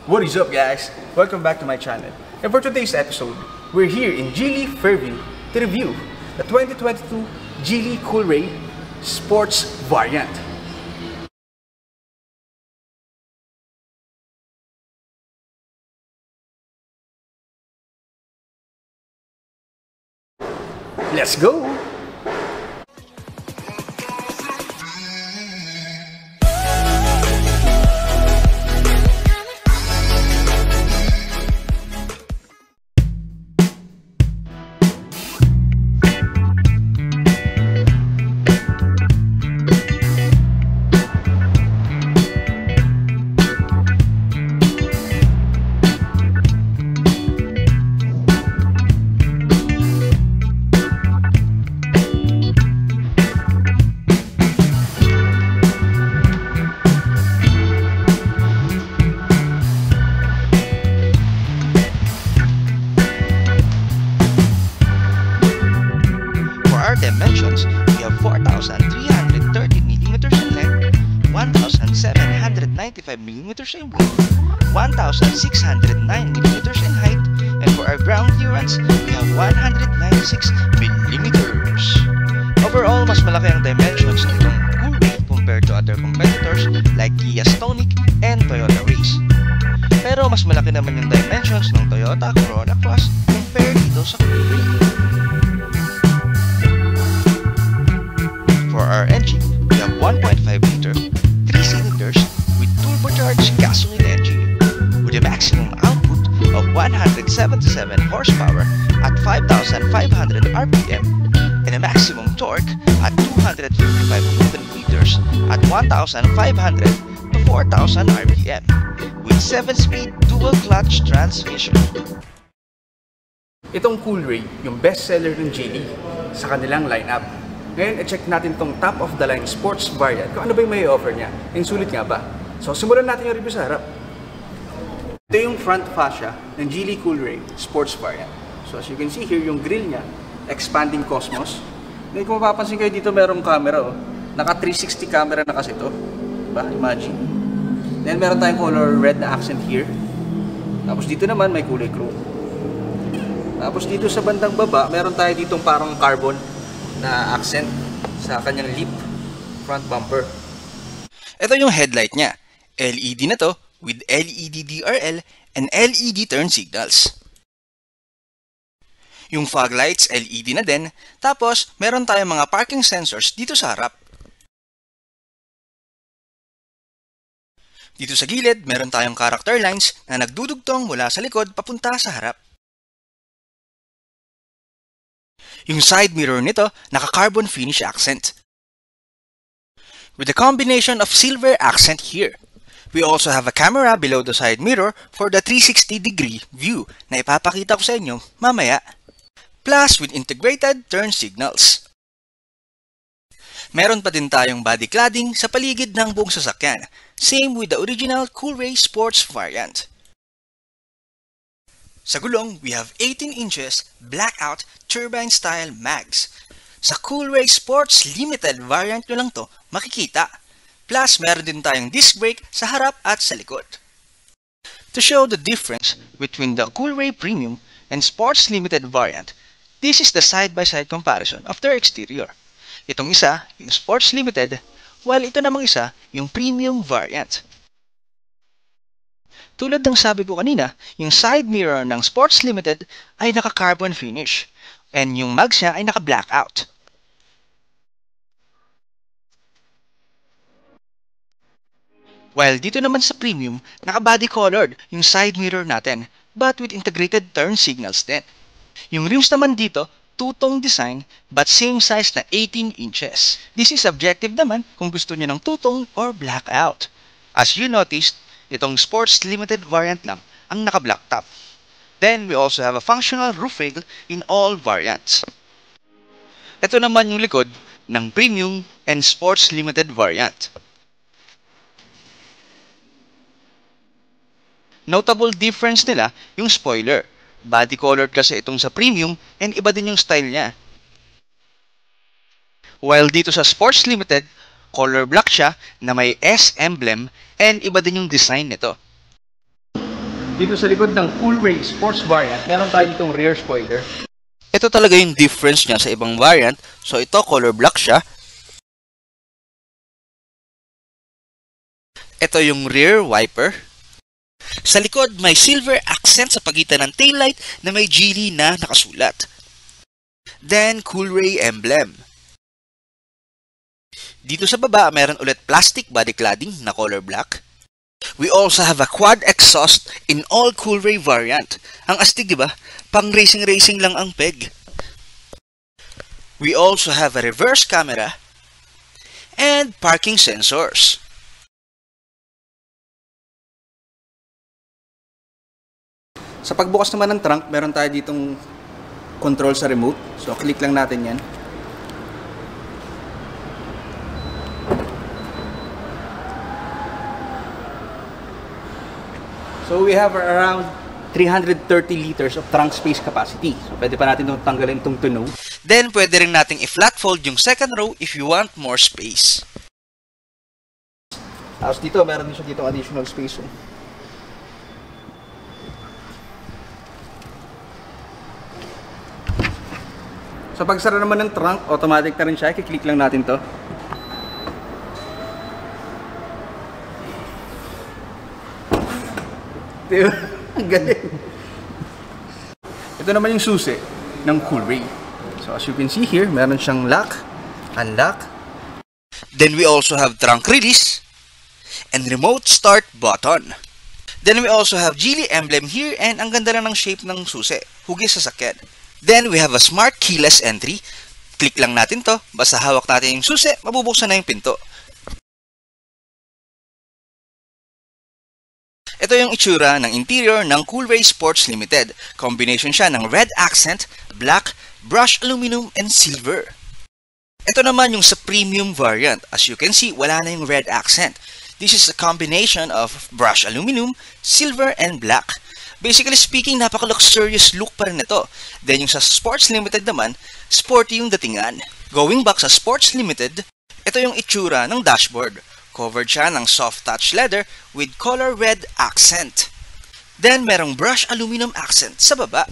What is up, guys? Welcome back to my channel. And for today's episode, we're here in Geely Fairview to review the 2022 Geely Coolray Sports variant. Let's go! Dimensions, we have 4,330 millimeters in length, 1,795 millimeters in width, 1,609 millimeters in height, and for our ground clearance, we have 196 millimeters. Overall, mas malaki ang dimensions nitong Coolray compared to other competitors like Kia Stonic and Toyota Race. Pero mas malaki naman yung dimensions ng Toyota Corolla Cross compared dito sa Coolray. For our engine, we have 1.5-liter, 3 cylinders with turbocharged gasoline engine with a maximum output of 177 horsepower at 5,500 RPM and a maximum torque at 255 Nm at 1,500 to 4,000 RPM with 7-speed dual-clutch transmission. Itong Coolray, yung best-seller ng Geely sa kanilang lineup. Ngayon, i-check natin itong top-of-the-line sports variant kung ano ba yung may offer niya. Yung sulit nga ba? So, simulan natin yung review sa harap. Ito yung front fascia ng Geely Coolray Sports variant. So, as you can see here, yung grille niya, expanding Cosmos. Ngayon, kung mapapansin kayo dito, merong camera. Naka 360 camera na kasi ito. Diba? Imagine. Then, meron tayong color red na accent here. Tapos dito naman, may kulay chrome. Tapos dito sa bandang baba, meron tayo ditong parang carbon na accent sa kanyang lip front bumper. Ito yung headlight niya. LED na to with LED DRL and LED turn signals. Yung fog lights, LED na din. Tapos, meron tayong mga parking sensors dito sa harap. Dito sa gilid, meron tayong character lines na nagdudugtong mula sa likod papunta sa harap. Yung side mirror nito, naka-carbon finish accent. With a combination of silver accent here. We also have a camera below the side mirror for the 360-degree view na ipapakita ko sa inyo mamaya. Plus with integrated turn signals. Meron pa din tayong body cladding sa paligid ng buong sasakyan. Same with the original Coolray Sports variant. Sa gulong, we have 18 inches blackout turbine-style mags. Sa Coolray Sports Limited variant nyo lang to makikita. Plus, meron din tayong disc brake sa harap at sa likod. To show the difference between the Coolray Premium and Sports Limited variant, this is the side-by-side comparison of their exterior. Itong isa, yung Sports Limited, while ito namang isa, yung Premium variant. Tulad ng sabi ko kanina, yung side mirror ng Sports Limited ay naka-carbon finish and yung mags niya ay naka-blackout. While dito naman sa Premium, naka-body colored yung side mirror natin but with integrated turn signals din. Yung rims naman dito, two-tone design but same size na 18 inches. This is subjective naman kung gusto niyo ng two-tone or blackout. As you noticed, itong Sports Limited variant lang ang naka-black top. Then, we also have a functional roof rail in all variants. Ito naman yung likod ng Premium and Sports Limited variant. Notable difference nila yung spoiler. Body colored kasi itong sa Premium and iba din yung style niya. While dito sa Sports Limited, color black siya na may S emblem and iba din yung design nito. Dito sa likod ng Coolray Sports variant, meron tayo ditong rear spoiler. Ito talaga yung difference niya sa ibang variant. So ito color black siya. Ito yung rear wiper. Sa likod may silver accent sa pagitan ng taillight na may Geely na nakasulat. Then Coolray emblem. Dito sa baba meron ulit plastic body cladding na color black. We also have a quad exhaust in all Coolray variant. Ang astig, di ba? Pang racing lang ang peg. We also have a reverse camera and parking sensors. Sa pagbukas naman ng trunk, meron tayo ditong control sa remote. So, click lang natin yan. So, we have around 330 liters of trunk space capacity. So, pwede pa natin itong tanggalin itong tunog. Then, pwede rin nating i-flat fold yung second row if you want more space. Tapos dito, meron din siya dito additional space. Sa pagsara naman ng trunk, automatic na rin siya. I-click lang natin to. Diba? Ang galing. Ito naman yung susi ng Coolray. So as you can see here, meron siyang lock, unlock. Then we also have trunk release and remote start button. Then we also have Geely emblem here and ang ganda lang ng shape ng susi. Hugis sa sakyan. Then we have a smart keyless entry. Click lang natin to. Basta hawak natin yung susi, mabubuksan na yung pinto. Ito yung itsura ng interior ng Coolray Sports Limited. Combination siya ng red accent, black, brushed aluminum, and silver. Ito naman yung sa premium variant. As you can see, wala na yung red accent. This is a combination of brushed aluminum, silver, and black. Basically speaking, napaka-luxurious look pa rin ito. Then yung sa Sports Limited naman, sporty yung datingan. Going back sa Sports Limited, ito yung itsura ng dashboard. Covered siya ng soft touch leather with color red accent. Then merong brushed aluminum accent sa baba.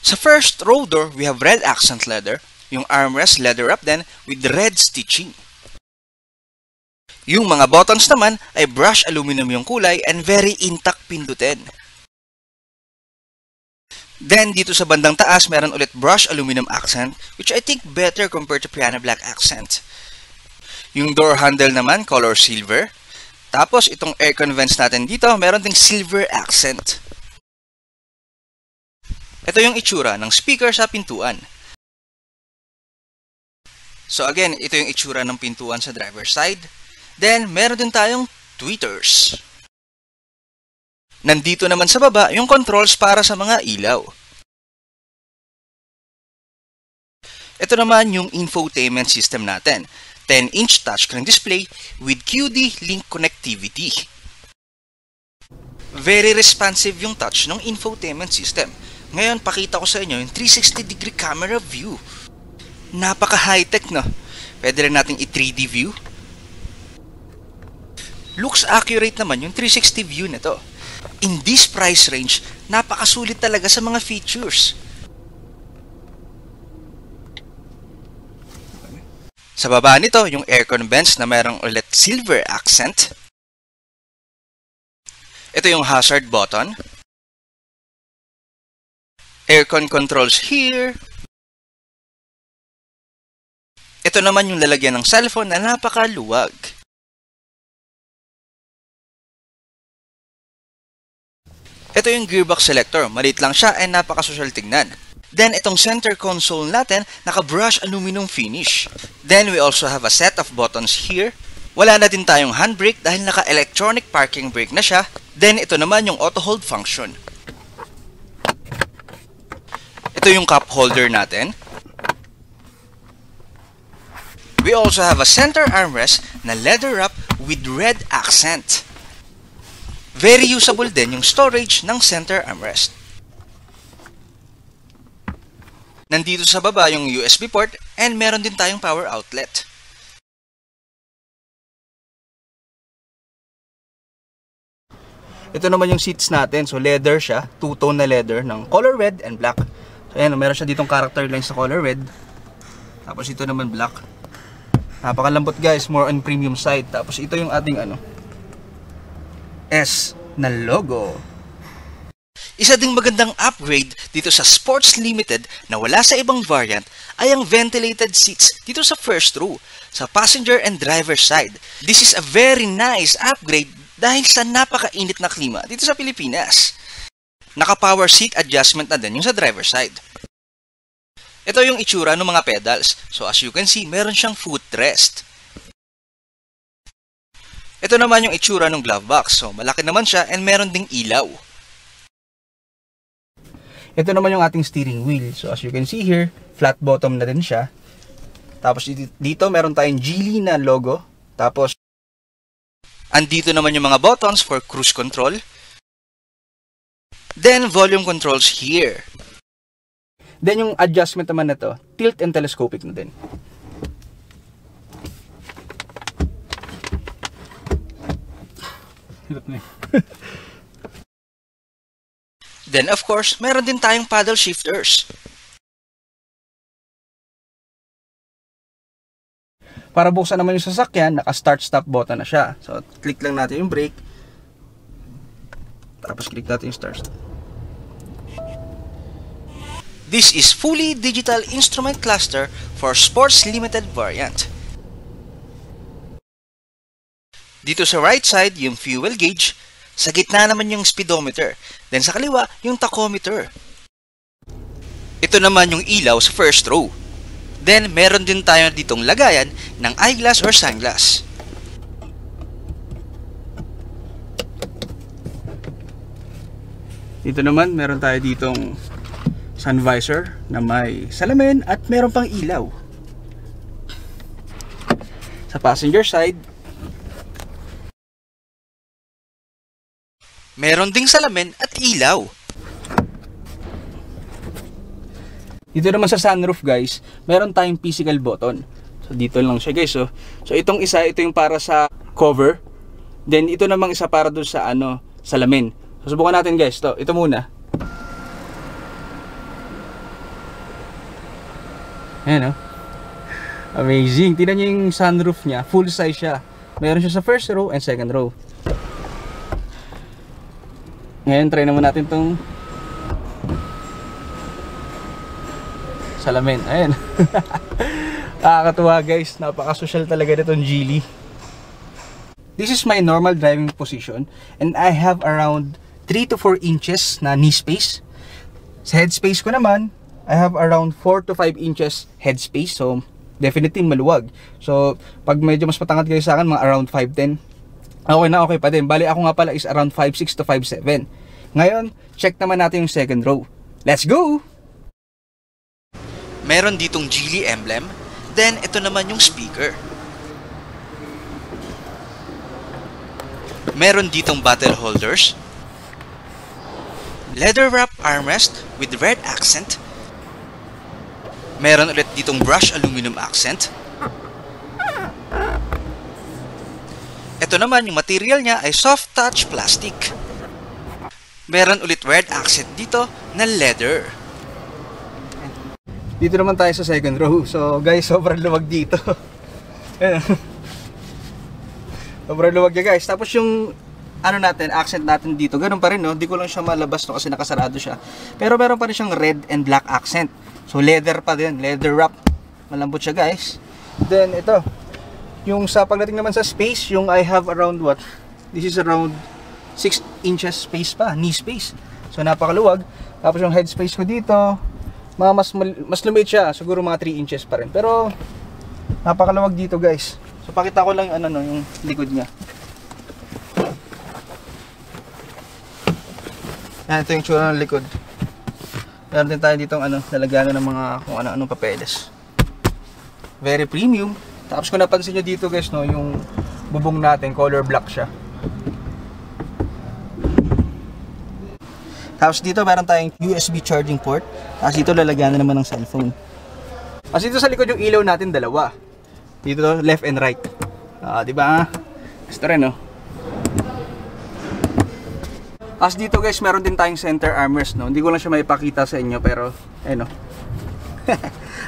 Sa first row door, we have red accent leather. Yung armrest leather up din with red stitching. Yung mga buttons naman ay brushed aluminum yung kulay and very intact pindutin. Then dito sa bandang taas, meron ulit brushed aluminum accent which I think better compared to piano black accent. Yung door handle naman, color silver. Tapos itong aircon vents natin dito, meron ding silver accent. Ito yung itsura ng speaker sa pintuan. So again, ito yung itsura ng pintuan sa driver's side. Then meron din tayong tweeters. Nandito naman sa baba yung controls para sa mga ilaw. Ito naman yung infotainment system natin. 10-inch touchscreen display with QD link connectivity. Very responsive yung touch ng infotainment system. Ngayon, pakita ko sa inyo yung 360-degree camera view. Napaka-high-tech, no? Pwede rin natin i-3D view. Looks accurate naman yung 360 view nito. In this price range, napakasulit talaga sa mga features. Sa baba nito, yung aircon vents na mayroong ulit silver accent. Ito yung hazard button. Aircon controls here. Ito naman yung lalagyan ng cellphone na napakaluwag. Ito yung gearbox selector. Maliit lang siya and napakasosyal tignan. Then, itong center console natin, naka-brush aluminum finish. Then, we also have a set of buttons here. Wala na din tayong handbrake dahil naka-electronic parking brake na siya. Then, ito naman yung auto-hold function. Ito yung cup holder natin. We also have a center armrest na leather wrap with red accent. Very usable din yung storage ng center armrest. Nandito sa baba yung USB port and meron din tayong power outlet. Ito naman yung seats natin. So leather siya, two-tone na leather ng color red and black. So ayan, meron siya ditong character lines sa color red. Tapos ito naman black. Napakalambot guys, more on premium side. Tapos ito yung ating S na logo. Isa ding magandang upgrade dito sa Sports Limited na wala sa ibang variant ay ang ventilated seats dito sa first row, sa passenger and driver side. This is a very nice upgrade dahil sa napakainit na klima dito sa Pilipinas. Naka-power seat adjustment na din yung sa driver side. Ito yung itsura ng mga pedals. So as you can see, meron siyang footrest. Ito naman yung itsura ng glove box. So malaki naman siya and meron ding ilaw. Ito naman yung ating steering wheel. So as you can see here, flat bottom na din siya. Tapos dito meron tayong Geely na logo. Tapos andito naman yung mga buttons for cruise control. Then volume controls here. Then yung adjustment naman na to, tilt and telescopic na din. Hirap na Then of course, meron din tayong paddle shifters. Para buksan naman yung sasakyan, naka-start-stop button na siya. So, click lang natin yung brake. Tapos click natin yung start. This is fully digital instrument cluster for Sports Limited variant. Dito sa right side, yung fuel gauge. Sa gitna naman yung speedometer. Then sa kaliwa, yung tachometer. Ito naman yung ilaw sa first row. Then meron din tayo ditong lagayan ng eyeglass or sunglass. Dito naman, meron tayo ditong sun visor na may salamin at meron pang ilaw. Sa passenger side, meron ding salamin at ilaw. dito naman sa sunroof guys, meron tayong physical button. So dito lang siya guys. So itong isa, ito yung para sa cover. Then ito namang isa para doon sa salamin. So subukan natin guys. Ito muna. Ayan amazing. Tingnan niyo yung sunroof niya. Full size siya. Meron siya sa first row and second row. Ngayon try naman natin tong salamin. Ayan. Nakakatuwa guys. Napaka-social talaga nitong Geely. This is my normal driving position and I have around 3 to 4 inches na knee space. Sa head space ko naman, I have around 4 to 5 inches head space. So, definitely maluwag. So, pag medyo mas matangad kayo sa akin, mga around 5'10". Okay pa din. Bali ako nga pala is around 5'6 to 5'7". Ngayon, check naman natin yung second row. Let's go! Meron ditong Geely emblem. Then, ito naman yung speaker. Meron ditong bottle holders. Leather wrap armrest with red accent. Meron ulit ditong brushed aluminum accent. Ito naman yung material niya ay soft touch plastic. Meron ulit red accent dito na leather. Dito naman tayo sa second row. So guys, sobrang luwag dito. Sobrang luwag niya guys. Tapos yung accent natin dito, ganun pa rin Di ko lang siya malabas kasi nakasarado siya. Pero meron pa rin siyang red and black accent. So leather pa din, leather wrap. Malambot siya guys. Then ito, yung sa pagdating naman sa space, yung I have around this is around 6 inches space pa, knee space. So napakaluwag. Tapos yung head space ko dito, mas lumit siya, siguro mga 3 inches pa rin. Pero napakaluwag dito guys. So pakita ko lang yung likod niya. Yan, ito yung tsura ng likod. Meron din tayo ditong nalagyan ng mga kung ano-anong papeles. Very premium. Tapos kung napansin nyo dito guys, yung bubong natin, color black siya. Tapos dito meron tayong USB charging port. Tapos dito lalagyan na naman ng cellphone. Tapos dito sa likod yung ilaw natin dalawa. Dito left and right. Di ba? Gusto rin As dito guys, meron din tayong center armrest, no? Hindi ko lang siya maipakita sa inyo, pero ayun, no?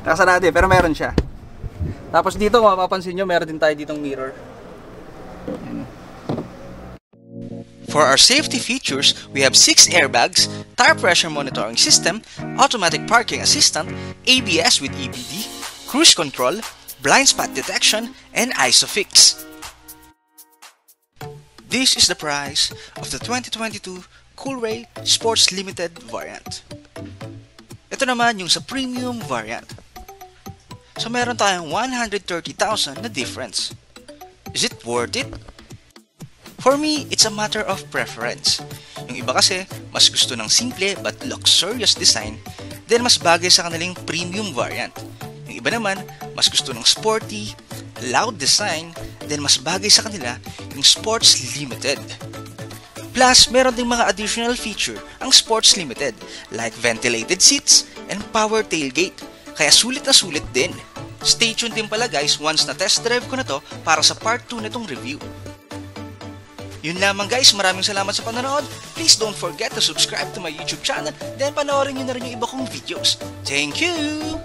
Nakasarado pero meron siya. Tapos dito, kung mapapansin nyo, meron din tayo ditong mirror. Ayan. For our safety features, we have 6 airbags, tire pressure monitoring system, automatic parking assistant, ABS with EBD, cruise control, blind spot detection, and ISOFIX. This is the price of the 2022 Coolray Sports Limited variant. Ito naman yung sa premium variant. So meron tayong 130,000 na difference. Is it worth it? For me, it's a matter of preference. Yung iba kasi, mas gusto ng simple but luxurious design, then mas bagay sa kanilang premium variant. Yung iba naman, mas gusto ng sporty, loud design, then mas bagay sa kanila yung Sports Limited. Plus, meron ding mga additional feature ang Sports Limited like ventilated seats and power tailgate. Kaya sulit na sulit din. Stay tuned din pala guys once na test drive ko na to para sa part 2 nitong review. Yun lamang guys, maraming salamat sa panonood. Please don't forget to subscribe to my YouTube channel, then panoorin nyo na rin yung iba kong videos. Thank you!